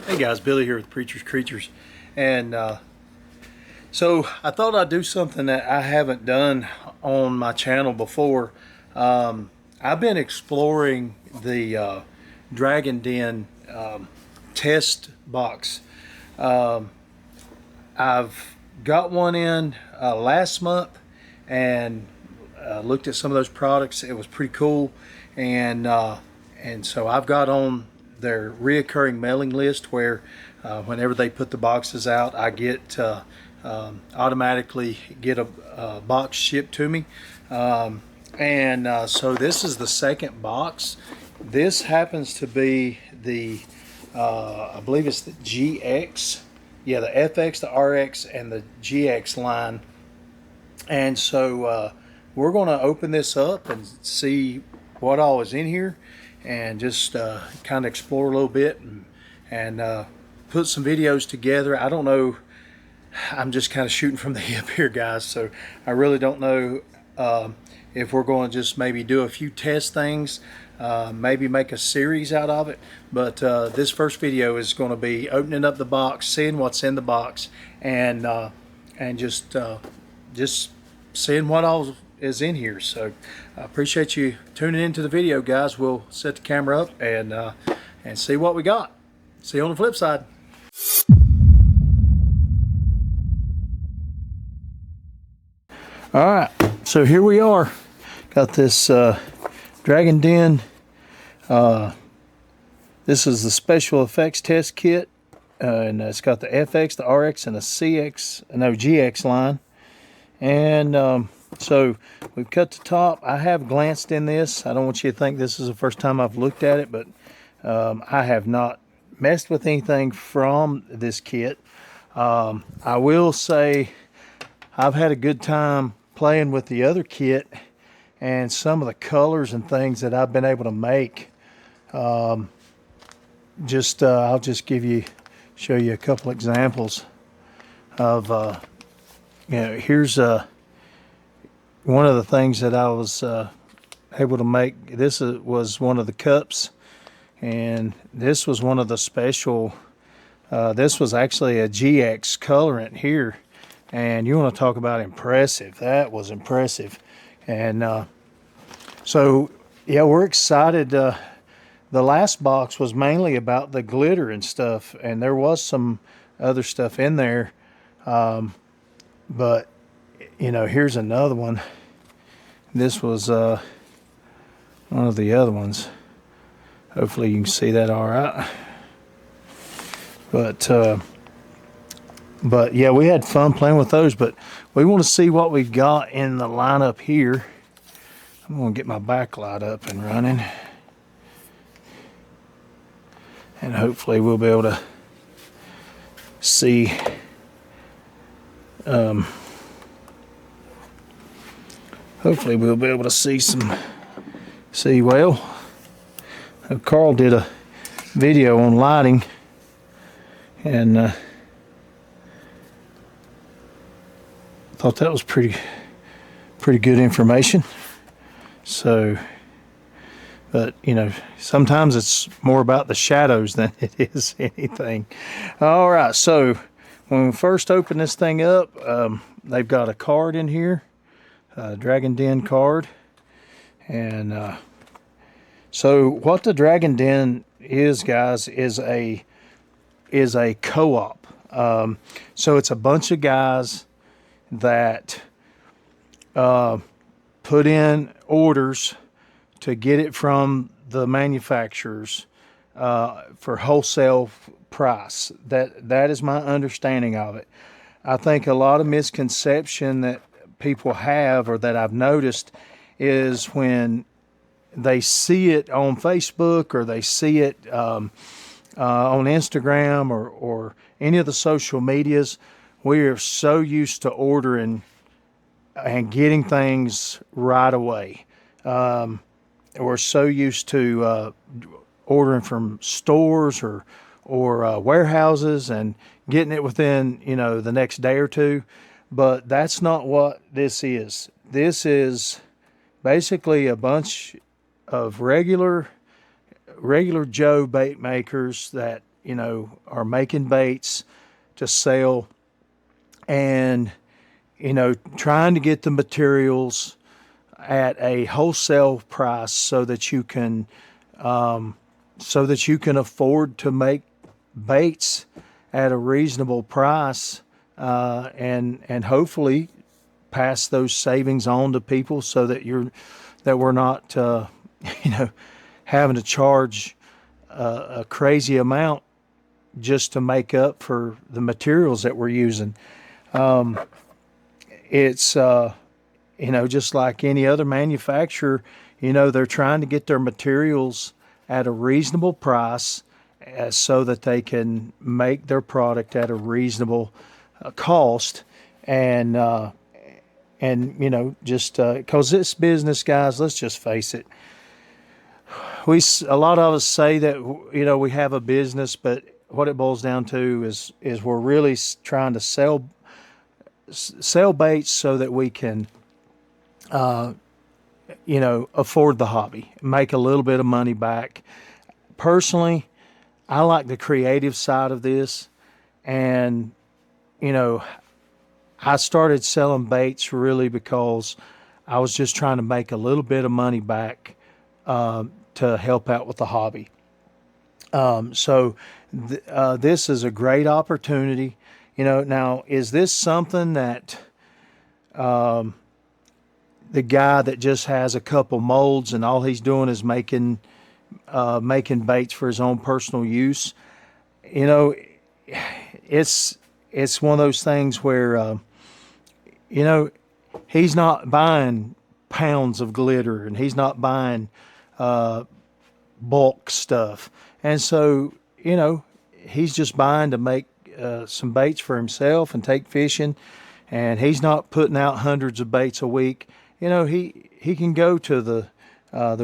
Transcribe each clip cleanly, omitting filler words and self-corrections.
Hey guys, Billy here with Preachers Creatures, and so I thought I'd do something that I haven't done on my channel before. I've been exploring the Dragon Den test box. I've got one in last month and looked at some of those products. It was pretty cool, and so I've got on their reoccurring mailing list where whenever they put the boxes out, I get automatically get a box shipped to me. So this is the second box. This happens to be the I believe it's the GX. Yeah, the FX, the RX, and the GX line. And so we're going to open this up and see what all is in here, and just kind of explore a little bit and put some videos together. I don't know. I'm just kind of shooting from the hip here, guys. So I really don't know if we're going to just maybe do a few test things, maybe make a series out of it. But this first video is going to be opening up the box, seeing what's in the box, and just seeing what all is in here. So I appreciate you tuning into the video, guys. We'll set the camera up and see what we got. See you on the flip side. All right, so here we are. Got this Dragon Den. This is the special effects test kit, and it's got the FX, the RX, and the GX line. And so we've cut the top. I have glanced in this. I don't want you to think this is the first time I've looked at it, but I have not messed with anything from this kit. I will say I've had a good time playing with the other kit and some of the colors and things that I've been able to make. I'll just show you a couple examples of here's one of the things that I was able to make. This was one of the cups, and this was one of the special this was actually a GX colorant here, and you want to talk about impressive. That was impressive. And so yeah, we're excited. The last box was mainly about the glitter and stuff, and there was some other stuff in there, but you know, here's another one. This was one of the other ones. Hopefully you can see that all right. But yeah, we had fun playing with those, but we want to see what we've got in the lineup here. I'm going to get my backlight up and running, and hopefully we'll be able to see hopefully we'll be able to see well. Carl did a video on lighting, and thought that was pretty good information. So, but you know, sometimes it's more about the shadows than it is anything. All right, so when we first open this thing up, they've got a card in here, a Dragon Den card. And so what the Dragon Den is, guys, is a co-op. So it's a bunch of guys that put in orders to get it from the manufacturers for wholesale price. That is my understanding of it. I think a lot of misconception that people have, or that I've noticed, is when they see it on Facebook, or they see it on Instagram, or any of the social medias, we are so used to ordering and getting things right away. We're so used to ordering from stores or warehouses and getting it within, you know, the next day or two. But that's not what this is. This is basically a bunch of regular Joe bait makers that are making baits to sell, and trying to get the materials at a wholesale price so that you can afford to make baits at a reasonable price, and hopefully pass those savings on to people so that we're not having to charge a crazy amount just to make up for the materials that we're using. It's just like any other manufacturer, they're trying to get their materials at a reasonable price, so that they can make their product at a reasonable cost. And just because this business, guys, let's just face it, a lot of us say that we have a business, but what it boils down to is we're really trying to sell baits so that we can afford the hobby, make a little bit of money back. Personally, I like the creative side of this, and I started selling baits really because I was just trying to make a little bit of money back, to help out with the hobby. This is a great opportunity. Now, is this something that the guy that just has a couple molds and all he's doing is making baits for his own personal use? It's one of those things where he's not buying pounds of glitter, and he's not buying bulk stuff, and so he's just buying to make some baits for himself and take fishing, and he's not putting out hundreds of baits a week. He can go to the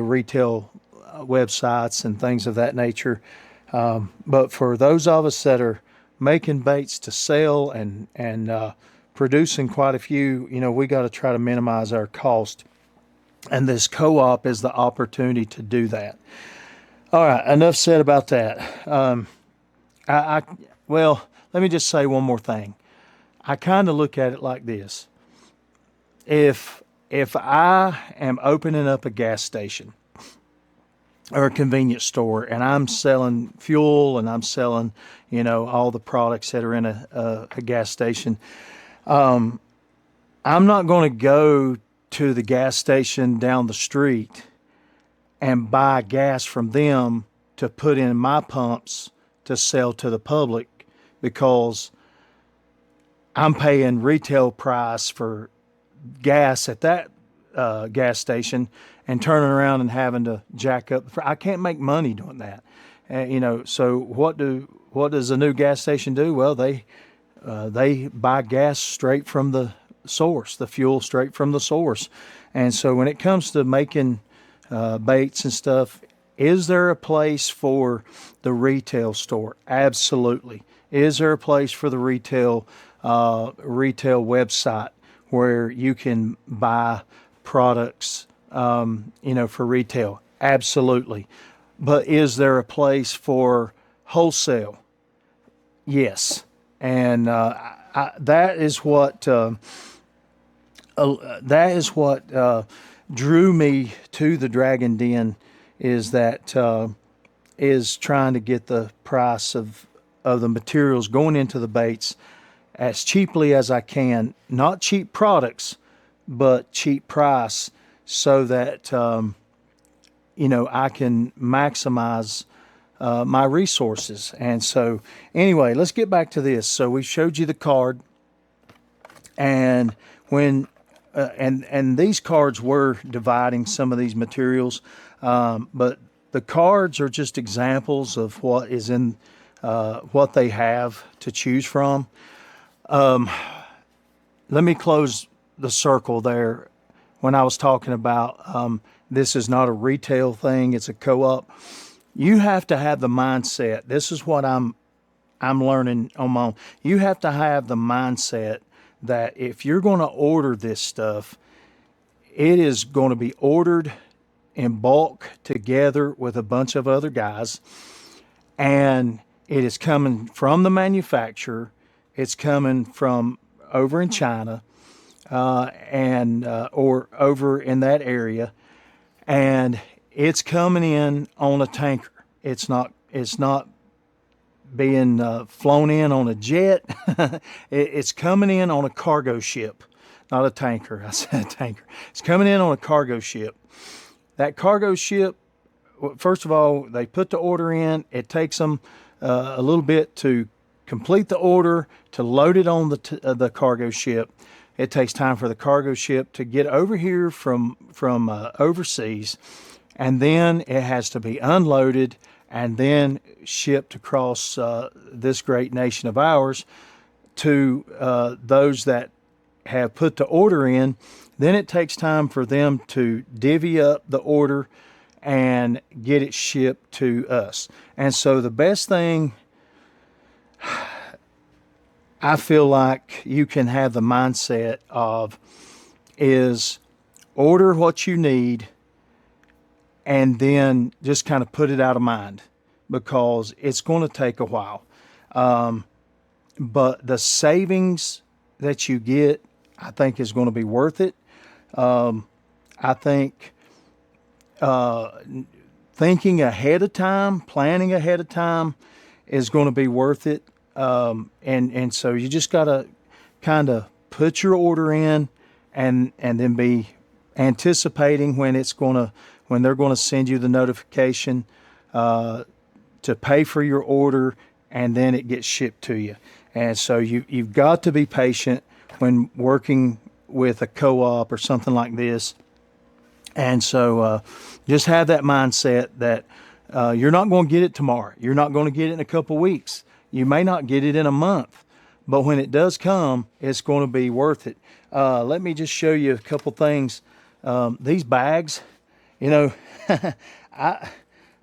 retail websites and things of that nature, but for those of us that are making baits to sell and producing quite a few, we got to try to minimize our cost, and this co-op is the opportunity to do that. All right, enough said about that. Well, let me just say one more thing. I kind of look at it like this: if I am opening up a gas station or a convenience store, and I'm selling fuel and I'm selling, all the products that are in a gas station, I'm not going to go to the gas station down the street and buy gas from them to put in my pumps to sell to the public, because I'm paying retail price for gas at that gas station and turning around and having to jack up. I can't make money doing that. So what does a new gas station do? Well, they buy gas straight from the source, the fuel straight from the source. And so when it comes to making baits and stuff, is there a place for the retail store? Absolutely. Is there a place for the retail website where you can buy products, for retail? Absolutely. But is there a place for wholesale? Yes. And that is what drew me to the Dragon Den, is that is trying to get the price of the materials going into the baits as cheaply as I can. Not cheap products, but cheap price, so that I can maximize my resources. And so anyway, let's get back to this. So we showed you the card, and when and these cards were dividing some of these materials, but the cards are just examples of what is in what they have to choose from. Let me close the circle there. When I was talking about this is not a retail thing, it's a co-op. You have to have the mindset. This is what I'm learning on my own. You have to have the mindset that if you're going to order this stuff, it is going to be ordered in bulk together with a bunch of other guys, and it is coming from the manufacturer. It's coming from over in China, and or over in that area, and it's coming in on a tanker. It's not. It's not being flown in on a jet. It's coming in on a cargo ship, not a tanker. I said a tanker. It's coming in on a cargo ship. That cargo ship, first of all, they put the order in. It takes them a little bit to complete the order, to load it on the cargo ship. It takes time for the cargo ship to get over here from overseas, and then it has to be unloaded and then shipped across this great nation of ours to those that have put the order in. Then it takes time for them to divvy up the order and get it shipped to us. And so the best thing I feel like you can have the mindset of is order what you need and then just kind of put it out of mind, because it's going to take a while. But the savings that you get, I think, is going to be worth it. I think thinking ahead of time, planning ahead of time is going to be worth it. And so you just got to kind of put your order in and then be anticipating when they're going to send you the notification to pay for your order, and then it gets shipped to you. And so you've got to be patient when working with a co-op or something like this. And so just have that mindset that you're not going to get it tomorrow. You're not going to get it in a couple weeks. You may not get it in a month, but when it does come, it's going to be worth it. Let me just show you a couple things. These bags,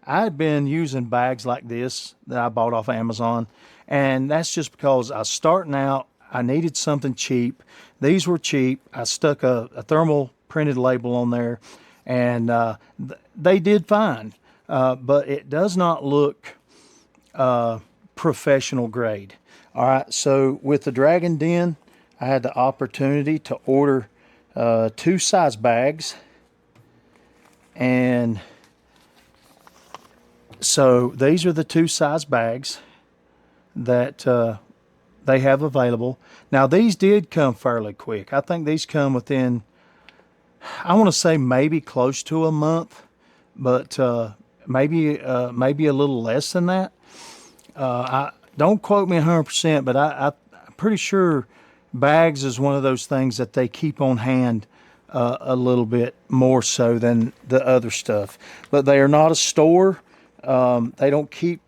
I've been using bags like this that I bought off Amazon, and that's just because I was starting out. I needed something cheap. These were cheap. I stuck a thermal printed label on there, and they did fine, but it does not look professional grade. All right, so with the Dragon Den, I had the opportunity to order 2 size bags, and so these are the 2 size bags that they have available. Now, these did come fairly quick. I think these come within, I want to say maybe close to a month, but maybe a little less than that. I don't quote me 100%, but I'm pretty sure bags is one of those things that they keep on hand a little bit more so than the other stuff. But they are not a store. They don't keep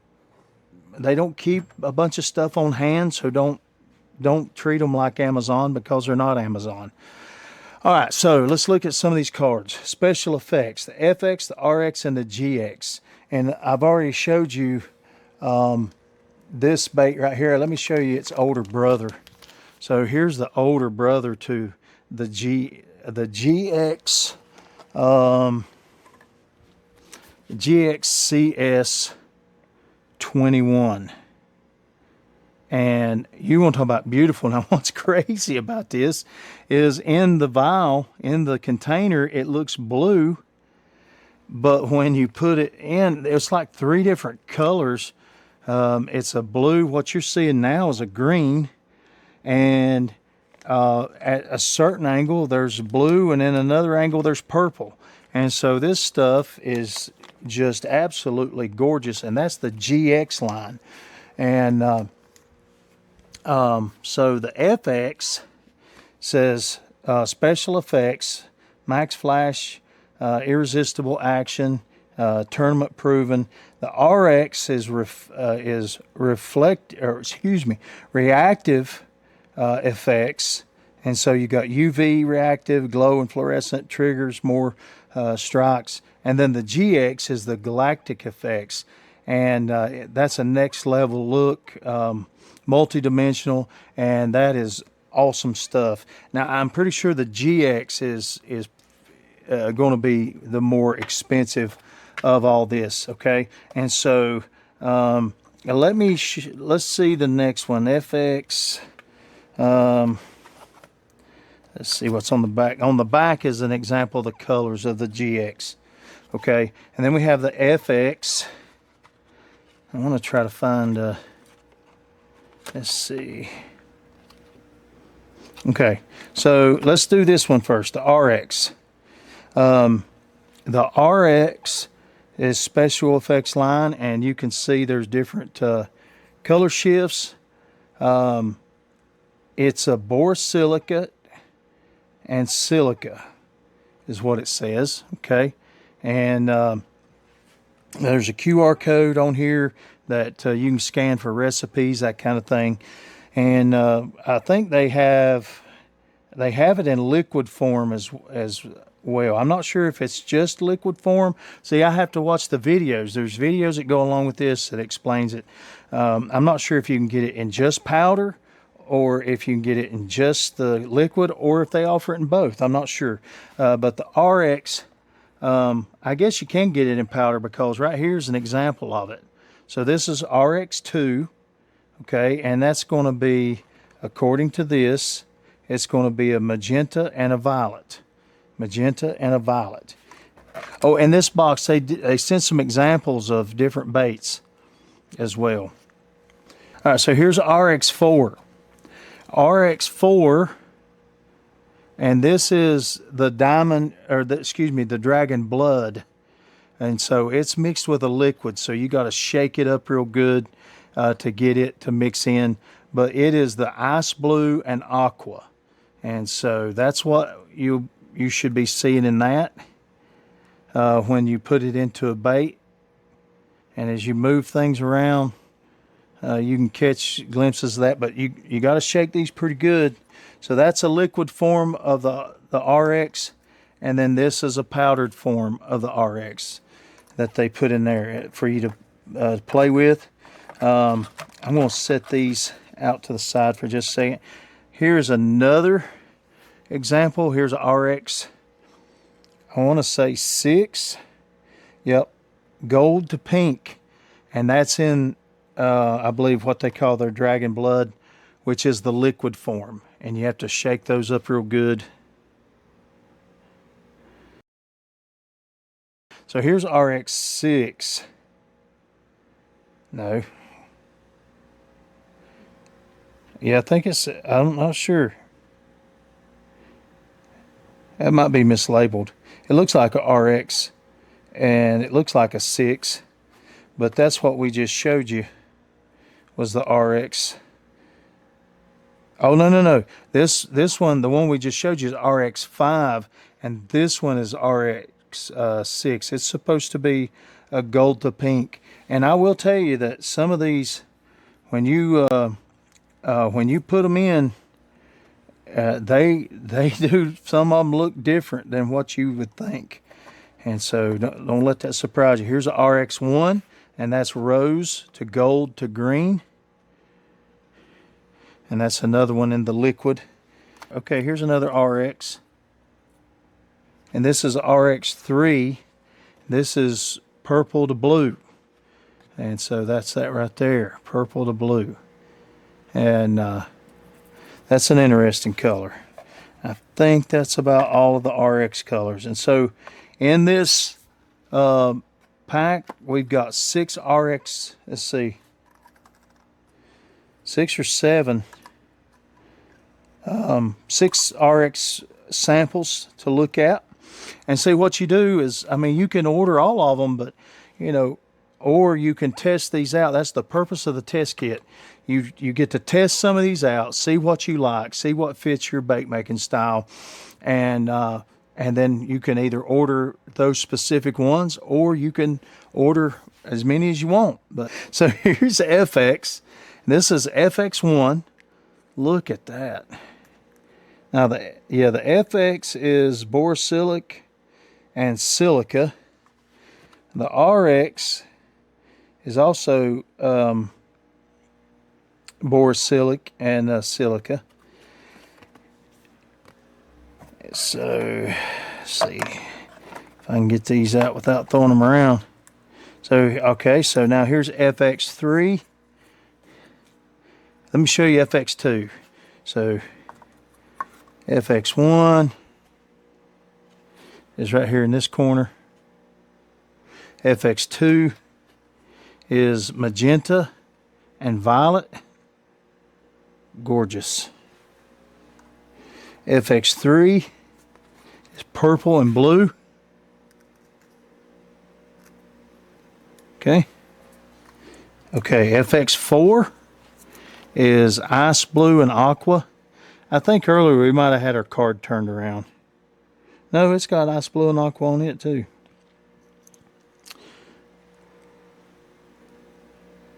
a bunch of stuff on hand, so don't treat them like Amazon, because they're not Amazon. All right, so let's look at some of these cards. Special effects: the FX, the RX, and the GX. And I've already showed you this bait right here. Let me show you its older brother. So here's the older brother to the GX, GXCS 21. And you want to talk about beautiful. Now, what's crazy about this is in the vial, in the container, it looks blue, but when you put it in, it's like 3 different colors. It's a blue. What you're seeing now is a green, and at a certain angle there's blue, and in another angle there's purple. And so this stuff is just absolutely gorgeous, and that's the GX line. And so the FX says special effects, max flash, irresistible action, tournament proven. The RX is reactive effects, and so you got UV reactive, glow and fluorescent triggers, more strikes, and then the GX is the galactic effects, and that's a next level look, multi-dimensional, and that is awesome stuff. Now, I'm pretty sure the GX is going to be the more expensive of all this, okay? And so Now let's see the next one, FX. Let's see what's on the back. On the back is an example of the colors of the GX. Okay, and then we have the FX. I want to try to find, let's see. Okay, so let's do this one first, the RX. The RX is special effects line, and you can see there's different color shifts. It's a borosilicate and silica is what it says, okay? And there's a QR code on here that you can scan for recipes, that kind of thing. And I think they have it in liquid form as well. I'm not sure if it's just liquid form. See, I have to watch the videos. There's videos that go along with this that explains it. I'm not sure if you can get it in just powder, or if you can get it in just the liquid, or if they offer it in both. I'm not sure. But the RX, I guess you can get it in powder, because right here's an example of it. So this is RX2, okay, and that's going to be, according to this, it's going to be a magenta and a violet. Magenta and a violet. Oh, in this box, they sent some examples of different baits as well. All right, so here's RX4. RX4, and this is the diamond, or the dragon blood, and so it's mixed with a liquid, so you got to shake it up real good to get it to mix in. But it is the ice blue and aqua, and so that's what you should be seeing in that when you put it into a bait. And as you move things around, you can catch glimpses of that, but you got to shake these pretty good. So that's a liquid form of the RX, and then this is a powdered form of the RX that they put in there for you to play with. I'm going to set these out to the side for just a second. Here's another example. Here's a RX, I want to say 6. Yep, gold to pink, and that's in I believe what they call their dragon blood, which is the liquid form, and you have to shake those up real good. So here's RX6. No. Yeah, I think it's, I'm not sure. That might be mislabeled. It looks like a RX, and it looks like a 6, but that's what we just showed you, was the RX. Oh, no. This one, the one we just showed you, is RX5, and this one is RX6. It's supposed to be a gold to pink. And I will tell you that some of these, when you put them in, they do, some of them look different than what you would think. And so don't let that surprise you. Here's a RX1, and that's rose to gold to green. And that's another one in the liquid. Okay, here's another RX. And this is RX3. This is purple to blue. And so that's that right there, purple to blue. And that's an interesting color. I think that's about all of the RX colors. And so in this pack, we've got 6 RX, let's see, 6 or 7, 6 RX samples to look at. And see, what you do is, I mean, you can order all of them, but, you know, or you can test these out. That's the purpose of the test kit. You get to test some of these out, see what you like, see what fits your bait making style, and then you can either order those specific ones, or you can order as many as you want. But so here's the FX. This is FX1. Look at that. Now the FX is borosilicate and silica. The RX is also borosilicate and silica. So let's see if I can get these out without throwing them around. So okay, so now here's FX3, Let me show you FX2. So FX1 is right here in this corner. FX2 is magenta and violet. Gorgeous. FX3 is purple and blue. Okay. Okay, FX4 is ice blue and aqua. I think earlier we might have had our card turned around. No, it's got ice blue and aqua on it too.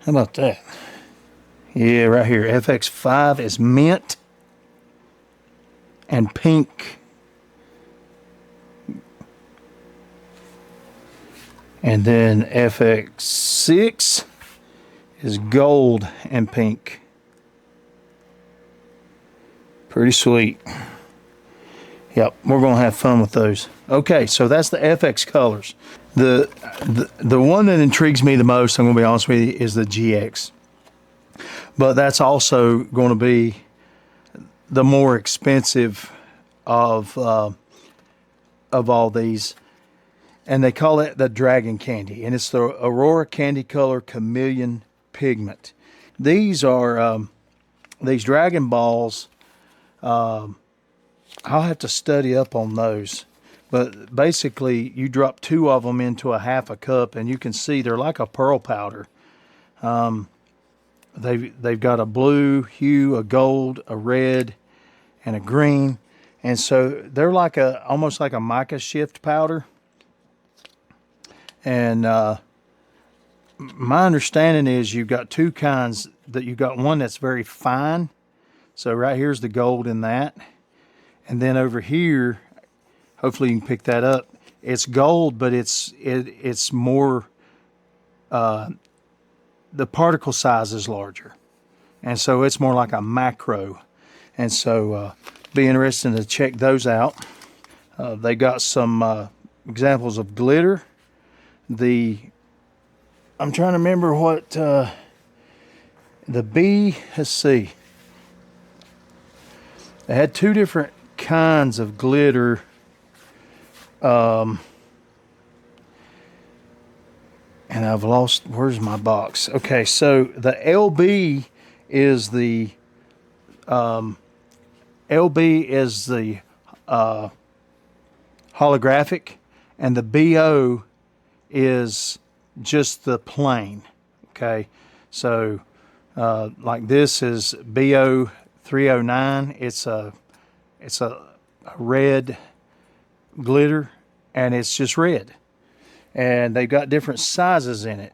How about that? Yeah, right here. FX5 is mint and pink. And then FX6 is gold and pink. Pretty sweet. Yep, we're going to have fun with those. Okay, so that's the FX colors. The one that intrigues me the most, I'm going to be honest with you, is the GX. But that's also going to be the more expensive of all these. And they call it the Dragon Candy. And it's the Aurora Candy Color Chameleon Pigment. These are, these Dragon Balls, I'll have to study up on those. But basically, you drop 2 of them into a half a cup, and you can see they're like a pearl powder. They've got a blue hue, a gold, a red, and a green. And so they're like almost like a mica shift powder. And my understanding is you've got 2 kinds. That you've got one that's very fine. So right here's the gold in that. And then over here, hopefully you can pick that up. It's gold, but it's more, the particle size is larger. And so it's more like a macro. And so be interesting to check those out. They got some examples of glitter. I'm trying to remember what the B, let's see. They had 2 different kinds of glitter. And I've lost, where's my box? Okay, so the LB is the holographic, and the BO is just the plain. Okay, so like this is BO 309. It's a red glitter, and it's just red. And they've got different sizes in it.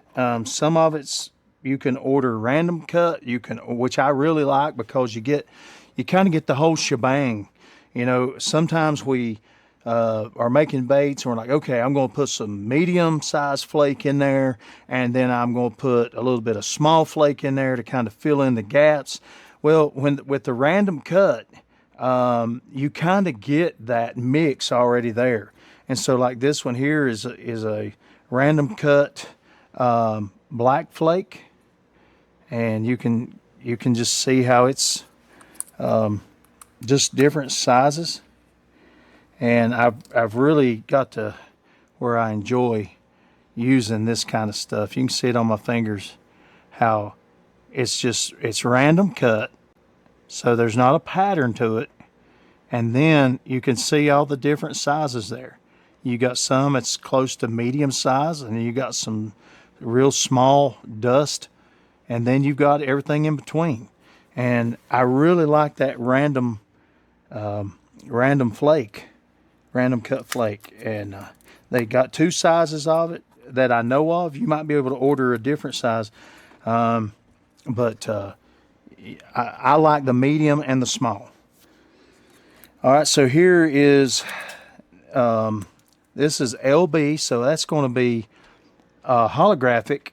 Some of it's you can order random cut. Which I really like, because you kind of get the whole shebang. You know, sometimes we are making baits and we're like, okay, I'm going to put some medium size flake in there, and then I'm going to put a little bit of small flake in there to kind of fill in the gaps. Well, with the random cut, you kind of get that mix already there. And so like this one here is a random cut black flake, and you can just see how it's just different sizes. And I've really got to where I enjoy using this kind of stuff. You can see it on my fingers how it's random cut, so there's not a pattern to it. And then you can see all the different sizes there. You got some that's close to medium size, and then you got some real small dust, and then you've got everything in between. And I really like that random flake, random cut flake. And they got 2 sizes of it that I know of. You might be able to order a different size, but I like the medium and the small. All right, so here is this is LB, so that's going to be holographic,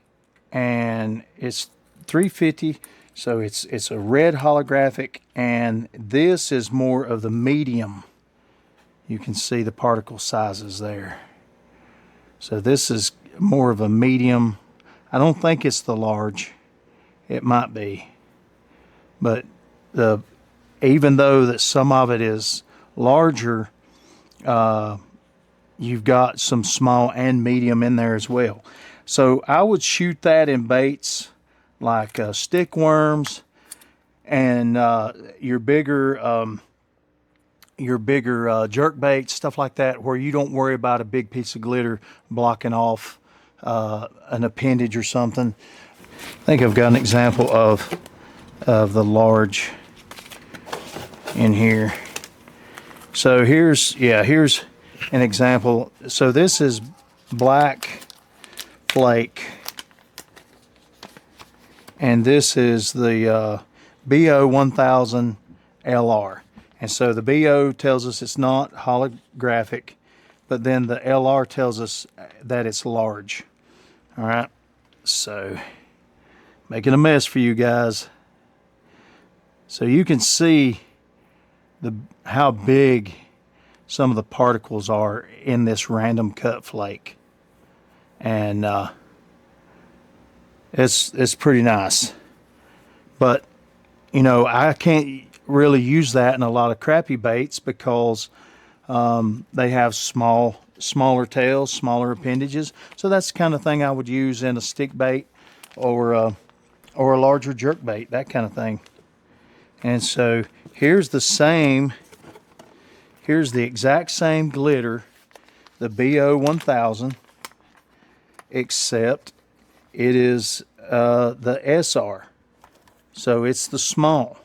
and it's 350. So it's a red holographic, and this is more of the medium. You can see the particle sizes there. So this is more of a medium. I don't think it's the large. It might be. But the even though that some of it is larger, you've got some small and medium in there as well. So I would shoot that in baits like stick worms and your bigger jerk baits, stuff like that, where you don't worry about a big piece of glitter blocking off an appendage or something. I think I've got an example of the large in here. So here's an example. So this is black flake, and this is the BO 1000 LR. And so the BO tells us it's not holographic, but then the LR tells us that it's large. All right, so making a mess for you guys. So you can see how big some of the particles are in this random cut flake, and it's pretty nice. But you know, I can't really use that in a lot of crappie baits because they have smaller tails, smaller appendages. So that's the kind of thing I would use in a stick bait or a larger jerk bait, that kind of thing. And so here's the exact same glitter, the BO 1000, except it is the SR. So it's the small.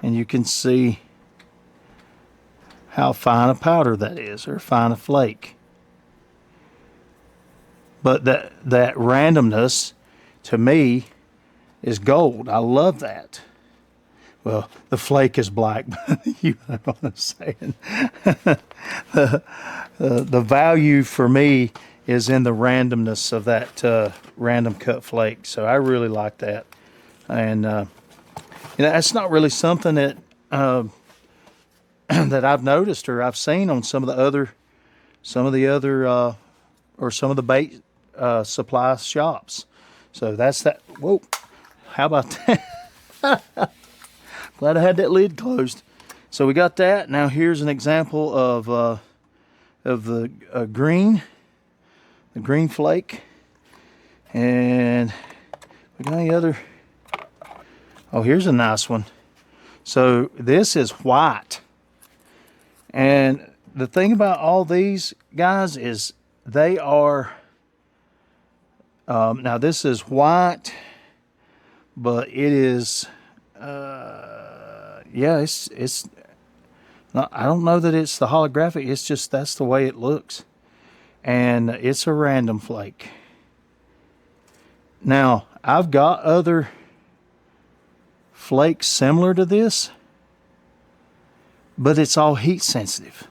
And you can see how fine a powder that is, or fine a flake. But that randomness, to me, is gold. I love that. Well, the flake is black, but you know what I'm saying. The value for me is in the randomness of that random cut flake. So I really like that. And you know, that's not really something that that I've noticed or I've seen on some of the bait supply shops. So that's that. Whoa, how about that? Glad I had that lid closed. So we got that. Now here's an example of the green flake, and we got any other? Oh, here's a nice one. So this is white. And the thing about all these guys is they are, now this is white, but it is, yeah, it's not, I don't know that it's the holographic, it's just that's the way it looks. And it's a random flake. Now, I've got other flakes similar to but it's all heat sensitive,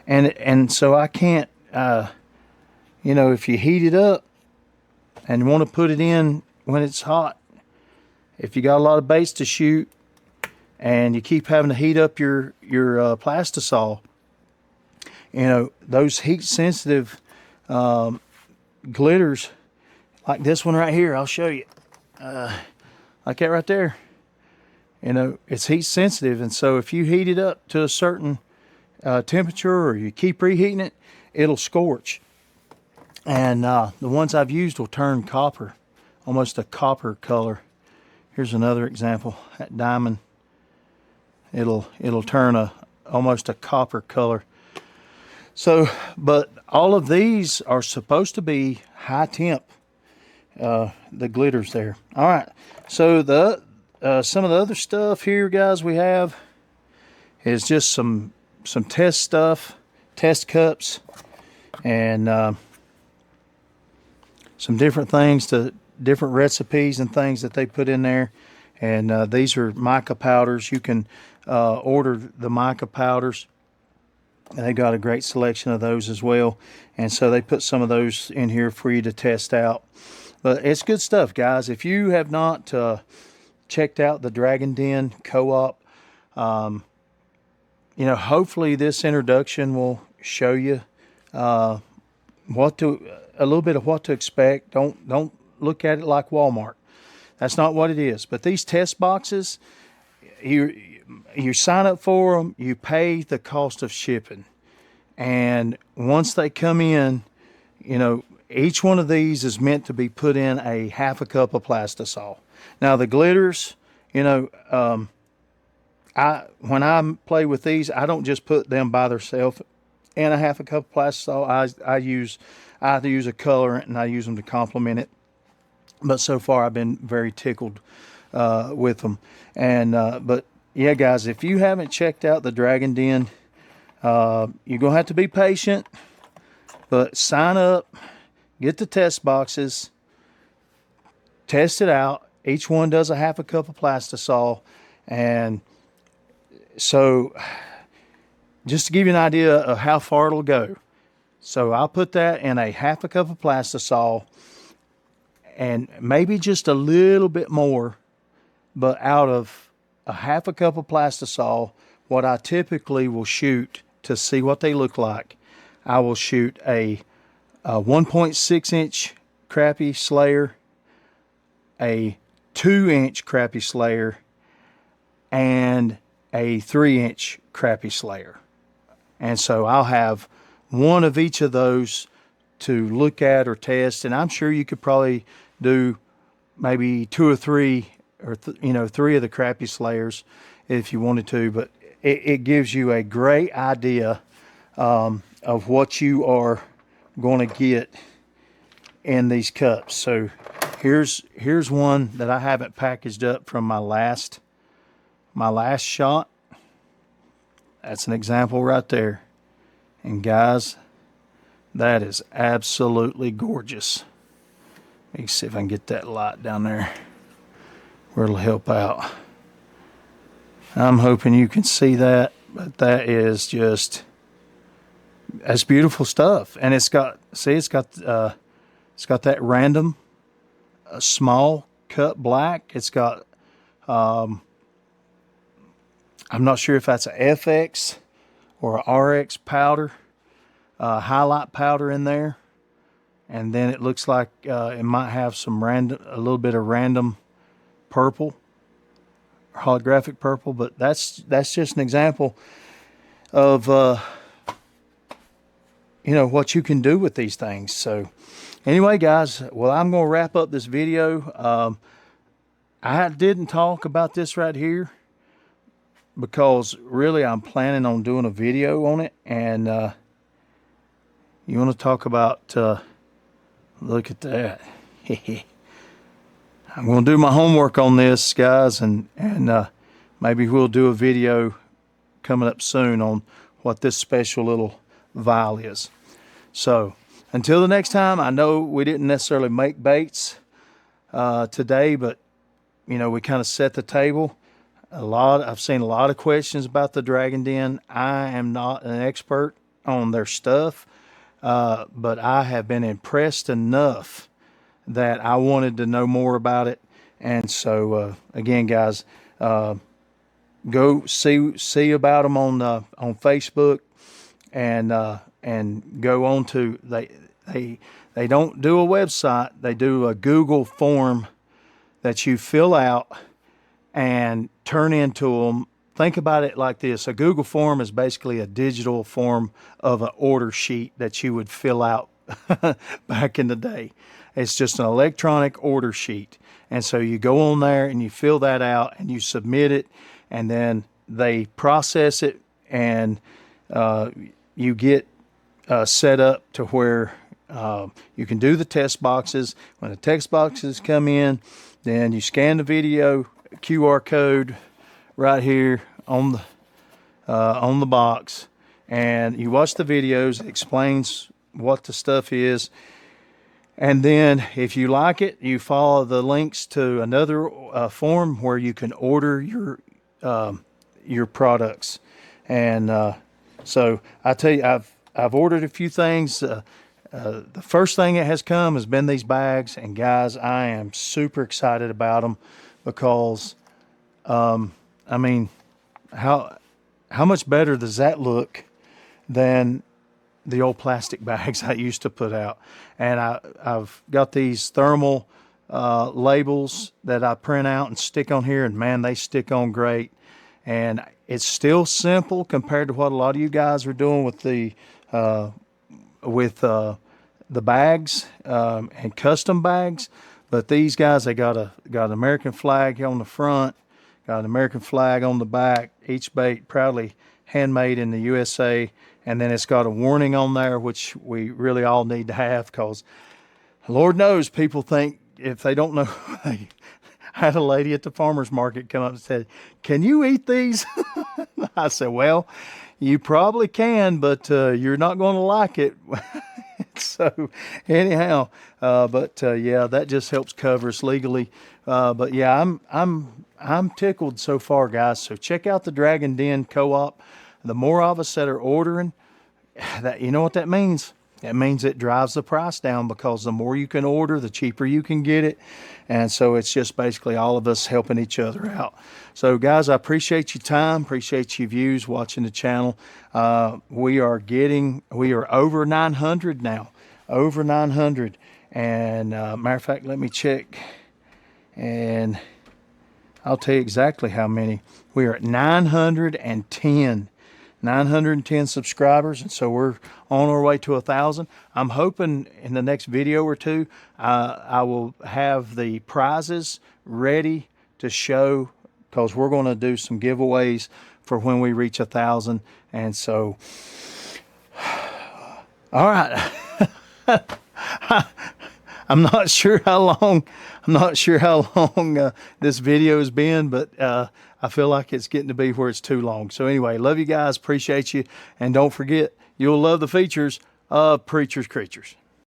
and so I can't you know, if you heat it up and want to put it in when it's hot, if you got a lot of baits to shoot and you keep having to heat up your plastisol, you know, those heat sensitive glitters like this one right here, I'll show you, like that right there. You know, it's heat sensitive, and so if you heat it up to a certain temperature or you keep reheating it, it'll scorch. And the ones I've used will turn copper, almost a copper color. Here's another example, that diamond. It'll turn almost a copper color. So, but all of these are supposed to be high temp, the glitters there. All right, so some of the other stuff here, guys, we have is just some test stuff, test cups, and some different things, different recipes and things that they put in there. And these are mica powders. You can order the mica powders. And they got a great selection of those as well. And so they put some of those in here for you to test out. But it's good stuff, guys. If you have not checked out the Dragon Den Co-op, you know, hopefully this introduction will show you a little bit of what to expect. Don't look at it like Walmart. That's not what it is. But these test boxes, you sign up for them, you pay the cost of shipping. And once they come in, you know, each one of these is meant to be put in a half a cup of Plastisol. Now the glitters, you know, when I play with these, I don't just put them by themselves in a half a cup of Plastisol. I either use a colorant and I use them to complement it. But so far I've been very tickled with them. And but yeah, guys, if you haven't checked out the Dragon Den, you're gonna have to be patient. But sign up, get the test boxes, test it out. Each one does a half a cup of Plastisol. And so just to give you an idea of how far it'll go. So I'll put that in a half a cup of Plastisol and maybe just a little bit more, but out of a half a cup of Plastisol, what I typically will shoot to see what they look like, I will shoot a 1.6 inch crappie Slayer, a 2-inch crappie Slayer, and a 3-inch crappie Slayer. And so I'll have one of each of those to look at or test. And I'm sure you could probably do maybe 2 or 3 or 3 of the crappie Slayers if you wanted to. But it gives you a great idea of what you are going to get in these cups. So here's one that I haven't packaged up from my last shot. That's an example right there. And guys, that is absolutely gorgeous. Let me see if I can get that light down there where it'll help out. I'm hoping you can see that, but that is just, that's beautiful stuff. And it's got that random small cut black. It's got I'm not sure if that's a FX or a RX powder, highlight powder in there. And then it looks like it might have a little bit of random purple, holographic purple. But that's just an example of what you can do with these things. So anyway, guys, well, I'm going to wrap up this video. I didn't talk about this right here because really I'm planning on doing a video on it. And you want to talk about look at that. I'm going to do my homework on this, guys, and maybe we'll do a video coming up soon on what this special little vial is. So until the next time, I know we didn't necessarily make baits today, but we kind of set the table. I've seen a lot of questions about the Dragon Den. I am not an expert on their stuff, but I have been impressed enough that I wanted to know more about it. And so again, guys, go see about them on Facebook, and go on to they don't do a website. They do a Google form that you fill out and turn into them. Think about it like this. A Google form is basically a digital form of an order sheet that you would fill out back in the day. It's just an electronic order sheet. And so you go on there and you fill that out and you submit it, and then they process it, and you get set up to where you can do the test boxes. When the test boxes come in, then you scan the video QR code right here on the box, and you watch the videos. It explains what the stuff is, and then if you like it, you follow the links to another form where you can order your products. And so I tell you, I've ordered a few things. The first thing that has come has been these bags, and guys, I am super excited about them because I mean, how much better does that look than the old plastic bags I used to put out? And I've got these thermal labels that I print out and stick on here, and man, they stick on great. And it's still simple compared to what a lot of you guys are doing with the bags and custom bags. But these guys, they got an American flag on the front, got an American flag on the back. Each bait proudly handmade in the USA, and then it's got a warning on there, which we really all need to have, because Lord knows people think, if they don't know, I had a lady at the farmer's market come up and said, "Can you eat these?" I said, "Well, you probably can, but you're not going to like it." So anyhow, yeah, that just helps cover us legally. But yeah, I'm tickled so far, guys. So check out the Dragon Den Co-op. The more of us that are ordering, that, you know what that means? That means it drives the price down, because the more you can order, the cheaper you can get it. And so it's just basically all of us helping each other out. So guys, I appreciate your time, appreciate your views, watching the channel. We are over 900 now, over 900. And matter of fact, let me check, and I'll tell you exactly how many. We are at 910 subscribers, and so we're on our way to 1,000. I'm hoping in the next video or two, I will have the prizes ready to show, because we're going to do some giveaways for when we reach 1,000. And so, all right. I'm not sure how long this video has been, but I feel like it's getting to be where it's too long. So anyway, love you guys, appreciate you, and don't forget, you'll love the features of Preacher's Creatures.